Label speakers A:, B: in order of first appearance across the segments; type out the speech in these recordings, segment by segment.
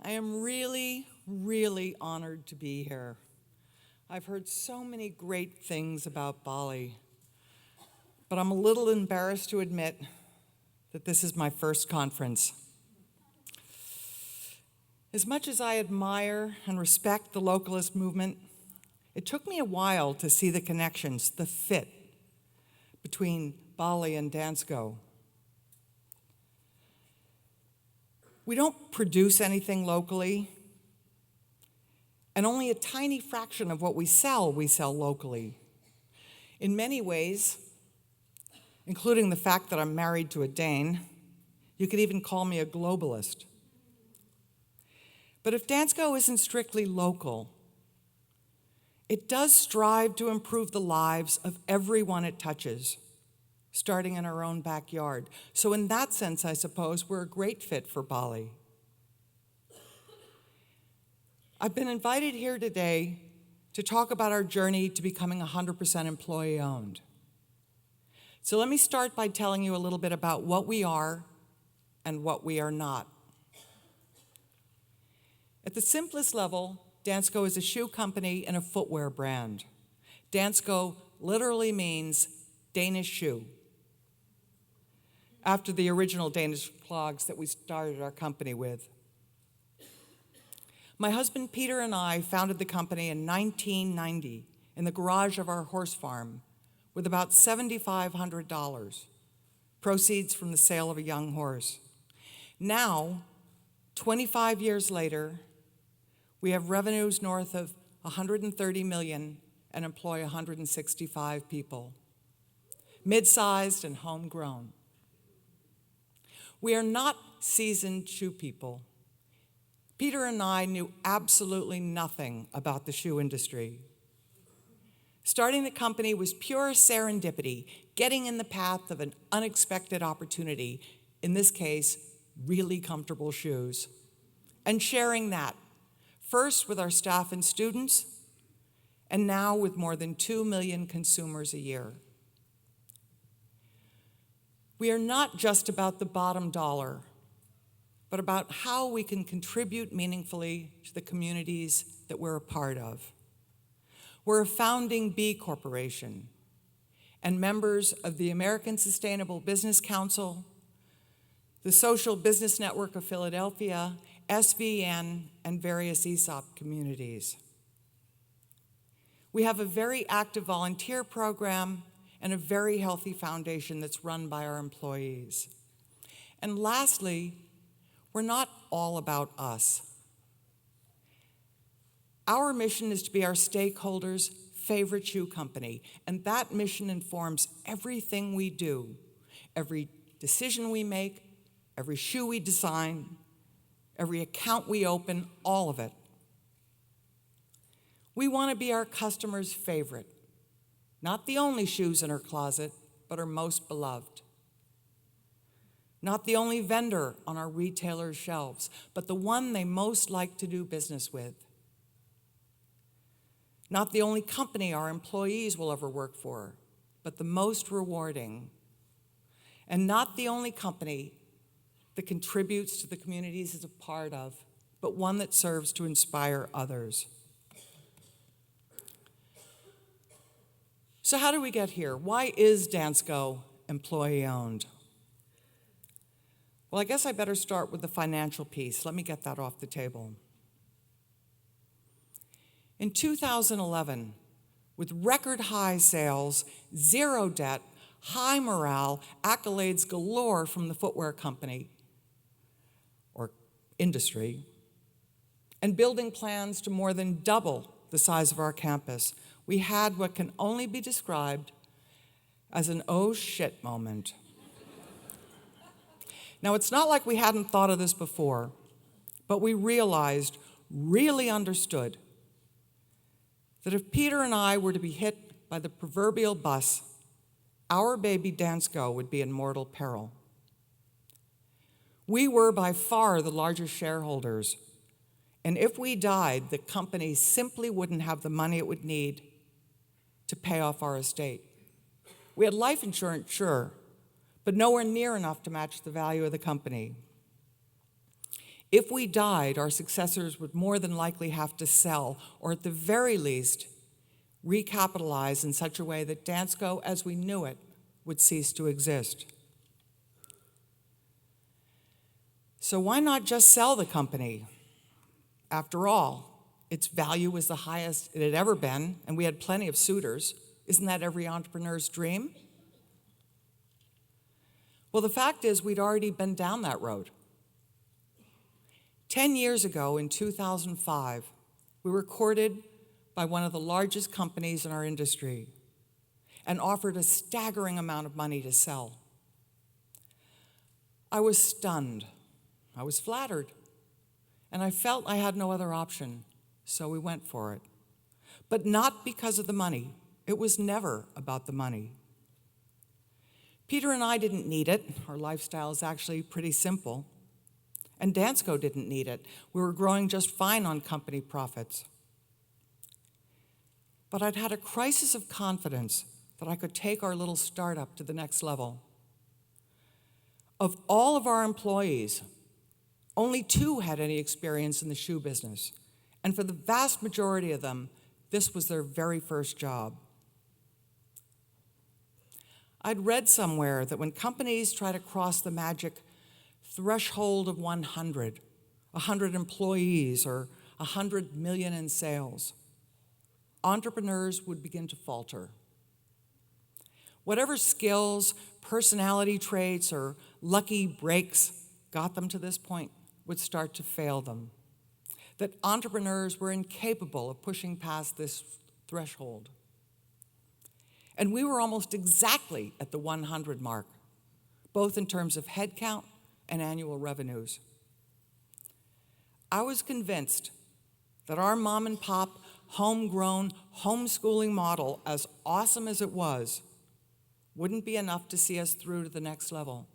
A: I am really, really honored to be here. I've heard so many great things about BALLE, but I'm a little embarrassed to admit that this is my first conference. As much as I admire and respect the localist movement, it took me a while to see the connections, the fit between BALLE and Dansko. We don't produce anything locally, and only a tiny fraction of what we sell locally. In many ways, including the fact that I'm married to a Dane, you could even call me a globalist. But if Dansko isn't strictly local, it does strive to improve the lives of everyone it touches, starting in our own backyard. So in that sense, I suppose, we're a great fit for BALLE. I've been invited here today to talk about our journey to becoming 100% employee-owned. So let me start by telling you a little bit about what we are and what we are not. At the simplest level, Dansko is a shoe company and a footwear brand. Dansko literally means Danish shoe, after the original Danish clogs that we started our company with. My husband Peter and I founded the company in 1990 in the garage of our horse farm with about $7,500, proceeds from the sale of a young horse. Now, 25 years later, we have revenues north of 130 million and employ 165 people, mid-sized and homegrown. We are not seasoned shoe people. Peter and I knew absolutely nothing about the shoe industry. Starting the company was pure serendipity, getting in the path of an unexpected opportunity, in this case, really comfortable shoes, and sharing that, first with our staff and students, and now with more than 2 million consumers a year. We are not just about the bottom dollar, but about how we can contribute meaningfully to the communities that we're a part of. We're a founding B Corporation and members of the American Sustainable Business Council, the Social Business Network of Philadelphia, SVN, and various ESOP communities. We have a very active volunteer program and a very healthy foundation that's run by our employees. And lastly, we're not all about us. Our mission is to be our stakeholders' favorite shoe company, and that mission informs everything we do, every decision we make, every shoe we design, every account we open, all of it. We want to be our customers' favorite, not the only shoes in our closet, but our most beloved. Not the only vendor on our retailers' shelves, but the one they most like to do business with. Not the only company our employees will ever work for, but the most rewarding. And not the only company that contributes to the communities it's a part of, but one that serves to inspire others. So how do we get here? Why is Dansko employee-owned? Well, I guess I better start with the financial piece. Let me get that off the table. In 2011, with record high sales, zero debt, high morale, accolades galore from the footwear company or industry, and building plans to more than double the size of our campus, we had what can only be described as an oh shit moment. Now, it's not like we hadn't thought of this before, but we realized, really understood, that if Peter and I were to be hit by the proverbial bus, our baby Dansko would be in mortal peril. We were by far the largest shareholders, and if we died, the company simply wouldn't have the money it would need to pay off our estate. We had life insurance, sure, but nowhere near enough to match the value of the company. If we died, our successors would more than likely have to sell, or at the very least, recapitalize in such a way that Dansko, as we knew it, would cease to exist. So why not just sell the company? After all, its value was the highest it had ever been, and we had plenty of suitors. Isn't that every entrepreneur's dream? Well, the fact is we'd already been down that road. 10 years ago, in 2005, we were courted by one of the largest companies in our industry and offered a staggering amount of money to sell. I was stunned. I was flattered. And I felt I had no other option, so we went for it. But not because of the money. It was never about the money. Peter and I didn't need it. Our lifestyle is actually pretty simple. And Dansko didn't need it. We were growing just fine on company profits. But I'd had a crisis of confidence that I could take our little startup to the next level. Of all of our employees, only 2 had any experience in the shoe business. And for the vast majority of them, this was their very first job. I'd read somewhere that when companies try to cross the magic threshold of 100 employees, or 100 million in sales, entrepreneurs would begin to falter. Whatever skills, personality traits, or lucky breaks got them to this point would start to fail them. That entrepreneurs were incapable of pushing past this threshold. And we were almost exactly at the 100 mark, both in terms of headcount and annual revenues. I was convinced that our mom and pop, homegrown, homeschooling model, as awesome as it was, wouldn't be enough to see us through to the next level.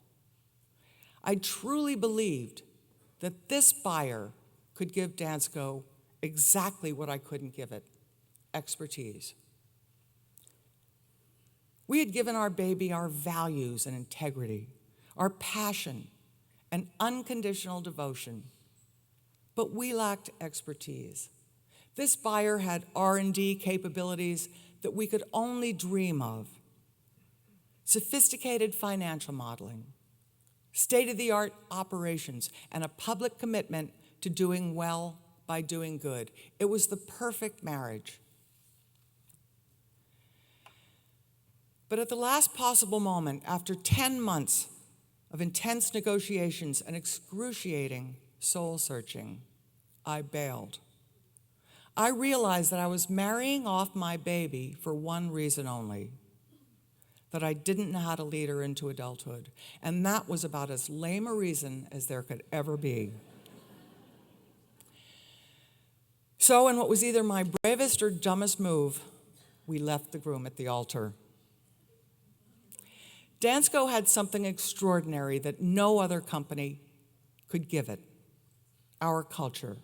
A: I truly believed that this buyer could give Dansko exactly what I couldn't give it: expertise. We had given our baby our values and integrity, our passion and unconditional devotion, but we lacked expertise. This buyer had R&D capabilities that we could only dream of: sophisticated financial modeling, state-of-the-art operations, and a public commitment to doing well by doing good. It was the perfect marriage. But at the last possible moment, after 10 months of intense negotiations and excruciating soul-searching, I bailed. I realized that I was marrying off my baby for one reason only: that I didn't know how to lead her into adulthood. And that was about as lame a reason as there could ever be. So, in what was either my bravest or dumbest move, we left the groom at the altar. Dansko had something extraordinary that no other company could give it: our culture.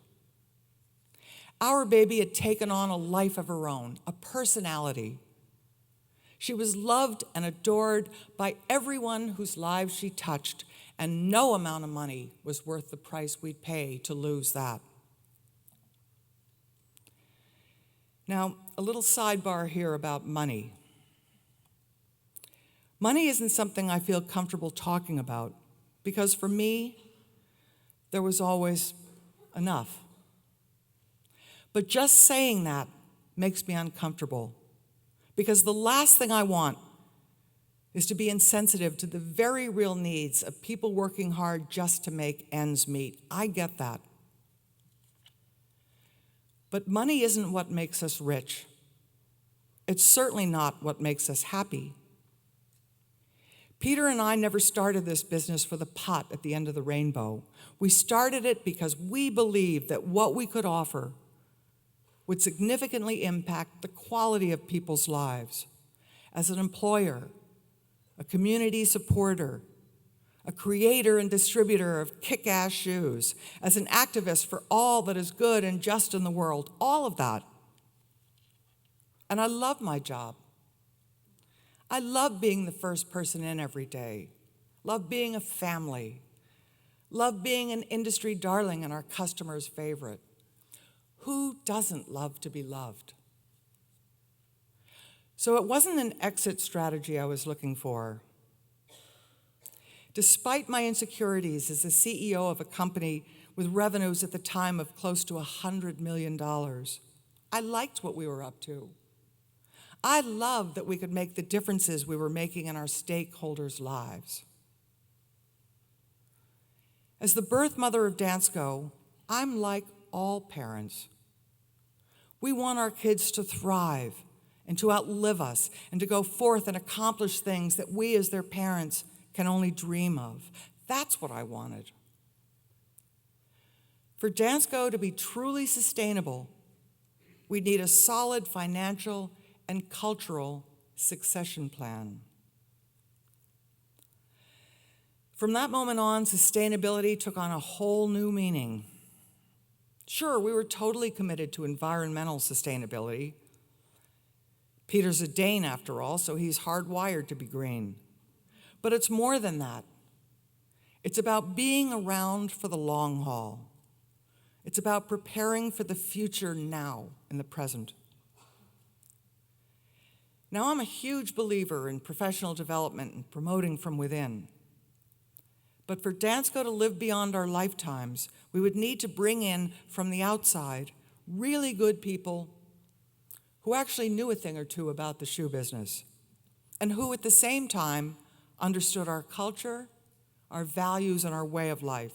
A: Our baby had taken on a life of her own, a personality. She was loved and adored by everyone whose lives she touched, and no amount of money was worth the price we'd pay to lose that. Now, a little sidebar here about money. Money isn't something I feel comfortable talking about, because for me, there was always enough. But just saying that makes me uncomfortable, because the last thing I want is to be insensitive to the very real needs of people working hard just to make ends meet. I get that. But money isn't what makes us rich. It's certainly not what makes us happy. Peter and I never started this business for the pot at the end of the rainbow. We started it because we believed that what we could offer would significantly impact the quality of people's lives. As an employer, a community supporter, a creator and distributor of kick-ass shoes, as an activist for all that is good and just in the world, all of that. And I love my job. I love being the first person in every day, love being a family, love being an industry darling and our customers' favorite. Who doesn't love to be loved? So it wasn't an exit strategy I was looking for. Despite my insecurities as the CEO of a company with revenues at the time of close to $100 million, I liked what we were up to. I loved that we could make the differences we were making in our stakeholders' lives. As the birth mother of Dansko, I'm like all parents. We want our kids to thrive and to outlive us and to go forth and accomplish things that we as their parents can only dream of. That's what I wanted. For Dansko to be truly sustainable, we need a solid financial and cultural succession plan. From that moment on, sustainability took on a whole new meaning. Sure, we were totally committed to environmental sustainability. Peter's a Dane, after all, so he's hardwired to be green. But it's more than that. It's about being around for the long haul. It's about preparing for the future now, in the present. Now, I'm a huge believer in professional development and promoting from within. But for Dansko to live beyond our lifetimes, we would need to bring in from the outside really good people who actually knew a thing or two about the shoe business and who at the same time understood our culture, our values, and our way of life.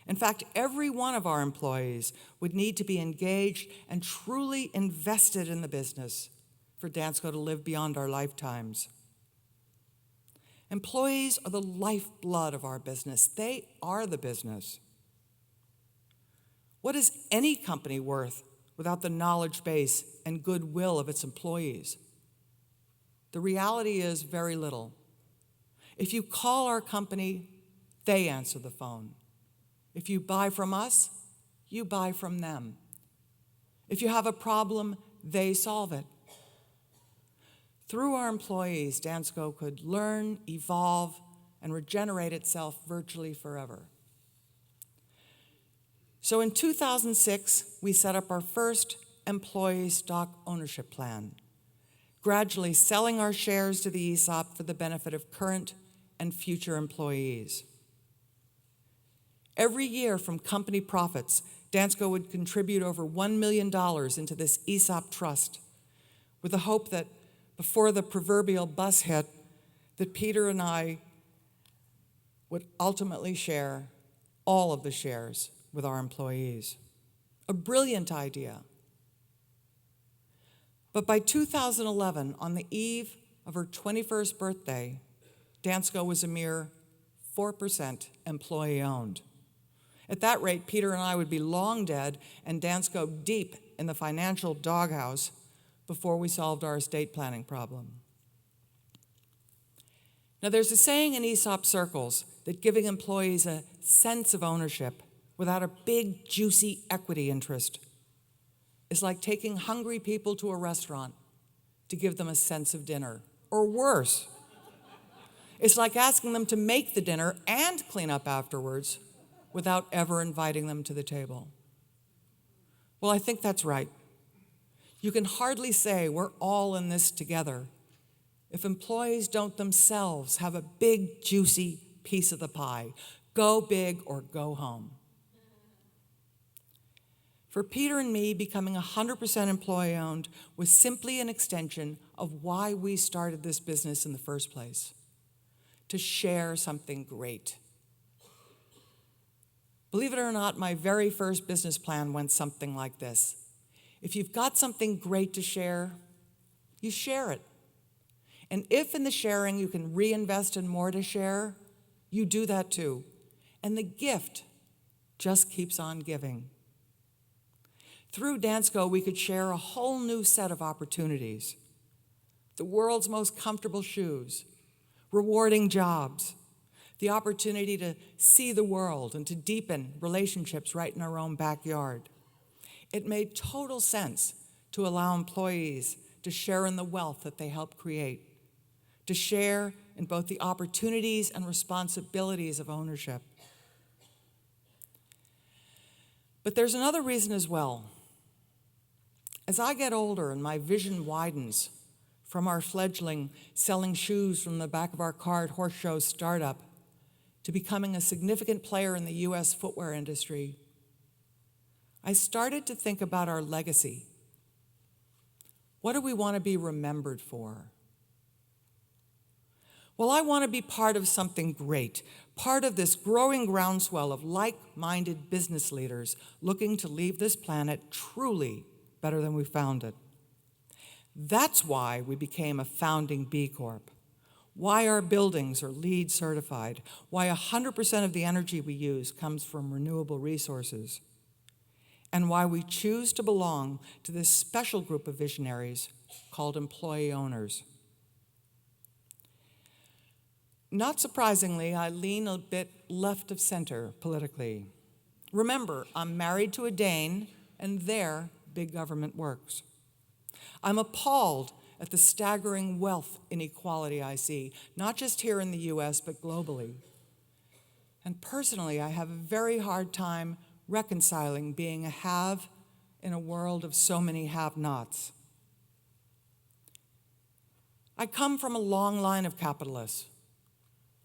A: In fact, every one of our employees would need to be engaged and truly invested in the business for Dansko to live beyond our lifetimes. Employees are the lifeblood of our business. They are the business. What is any company worth without the knowledge base and goodwill of its employees? The reality is very little. If you call our company, they answer the phone. If you buy from us, you buy from them. If you have a problem, they solve it. Through our employees, Dansko could learn, evolve, and regenerate itself virtually forever. So in 2006, we set up our first employee stock ownership plan, gradually selling our shares to the ESOP for the benefit of current and future employees. Every year from company profits, Dansko would contribute over $1 million into this ESOP trust with the hope that before the proverbial bus hit, that Peter and I would ultimately share all of the shares with our employees. A brilliant idea. But by 2011, on the eve of her 21st birthday, Dansko was a mere 4% employee-owned. At that rate, Peter and I would be long dead and Dansko deep in the financial doghouse before we solved our estate planning problem. Now, there's a saying in ESOP circles that giving employees a sense of ownership without a big, juicy equity interest is like taking hungry people to a restaurant to give them a sense of dinner, or worse. It's like asking them to make the dinner and clean up afterwards without ever inviting them to the table. Well, I think that's right. You can hardly say we're all in this together if employees don't themselves have a big, juicy piece of the pie. Go big or go home. For Peter and me, becoming 100% employee-owned was simply an extension of why we started this business in the first place, to share something great. Believe it or not, my very first business plan went something like this. If you've got something great to share, you share it. And if in the sharing you can reinvest in more to share, you do that too. And the gift just keeps on giving. Through Dansko, we could share a whole new set of opportunities. The world's most comfortable shoes, rewarding jobs, the opportunity to see the world and to deepen relationships right in our own backyard. It made total sense to allow employees to share in the wealth that they help create, to share in both the opportunities and responsibilities of ownership. But there's another reason as well. As I get older and my vision widens from our fledgling selling shoes from the back of our car at horse show startup to becoming a significant player in the US footwear industry, I started to think about our legacy. What do we want to be remembered for? Well, I want to be part of something great, part of this growing groundswell of like-minded business leaders looking to leave this planet truly better than we found it. That's why we became a founding B Corp, why our buildings are LEED certified, why 100% of the energy we use comes from renewable resources, and why we choose to belong to this special group of visionaries called employee owners. Not surprisingly, I lean a bit left of center politically. Remember, I'm married to a Dane, and there, big government works. I'm appalled at the staggering wealth inequality I see, not just here in the US, but globally. And personally, I have a very hard time reconciling being a have in a world of so many have-nots. I come from a long line of capitalists,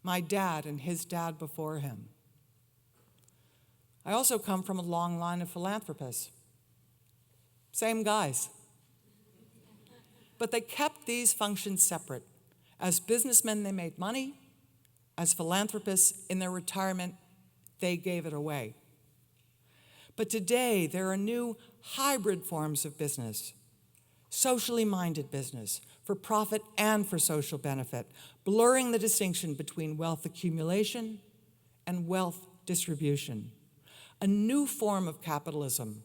A: my dad and his dad before him. I also come from a long line of philanthropists, same guys. But they kept these functions separate. As businessmen, they made money. As philanthropists, in their retirement, they gave it away. But today, there are new hybrid forms of business, socially minded business, for profit and for social benefit, blurring the distinction between wealth accumulation and wealth distribution. A new form of capitalism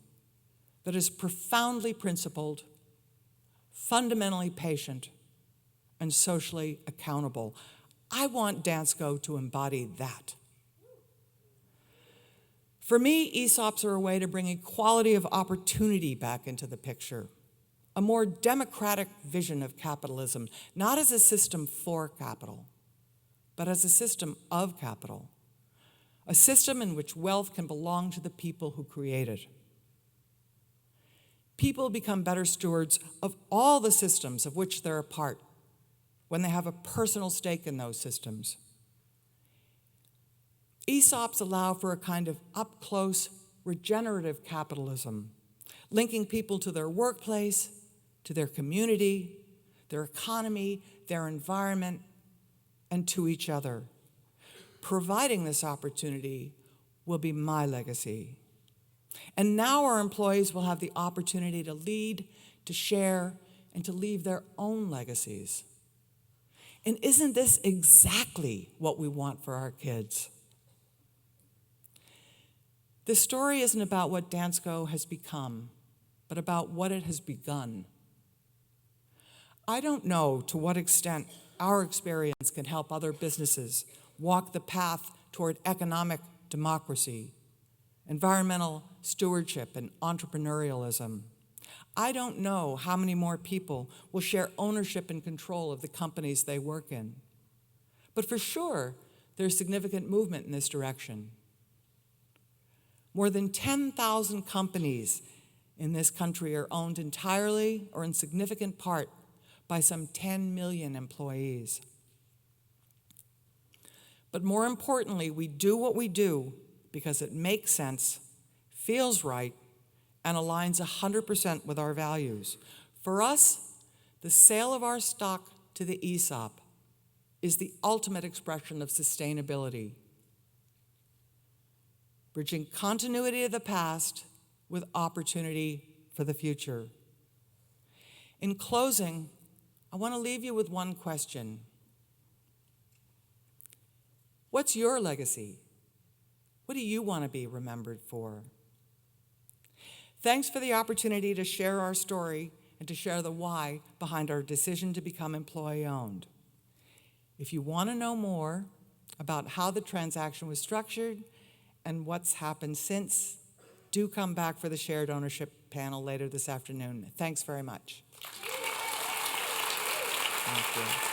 A: that is profoundly principled, fundamentally patient, and socially accountable. I want Dansko to embody that. For me, ESOPs are a way to bring equality of opportunity back into the picture, a more democratic vision of capitalism, not as a system for capital, but as a system of capital, a system in which wealth can belong to the people who create it. People become better stewards of all the systems of which they're a part when they have a personal stake in those systems. ESOPs allow for a kind of up-close, regenerative capitalism, linking people to their workplace, to their community, their economy, their environment, and to each other. Providing this opportunity will be my legacy. And now our employees will have the opportunity to lead, to share, and to leave their own legacies. And isn't this exactly what we want for our kids? This story isn't about what Dansko has become, but about what it has begun. I don't know to what extent our experience can help other businesses walk the path toward economic democracy, environmental stewardship, and entrepreneurialism. I don't know how many more people will share ownership and control of the companies they work in. But for sure, there's significant movement in this direction. More than 10,000 companies in this country are owned entirely or in significant part by some 10 million employees. But more importantly, we do what we do because it makes sense, feels right, and aligns 100% with our values. For us, the sale of our stock to the ESOP is the ultimate expression of sustainability, bridging continuity of the past with opportunity for the future. In closing, I want to leave you with one question. What's your legacy? What do you want to be remembered for? Thanks for the opportunity to share our story and to share the why behind our decision to become employee-owned. If you want to know more about how the transaction was structured and what's happened since, do come back for the shared ownership panel later this afternoon. Thanks very much. Thank you.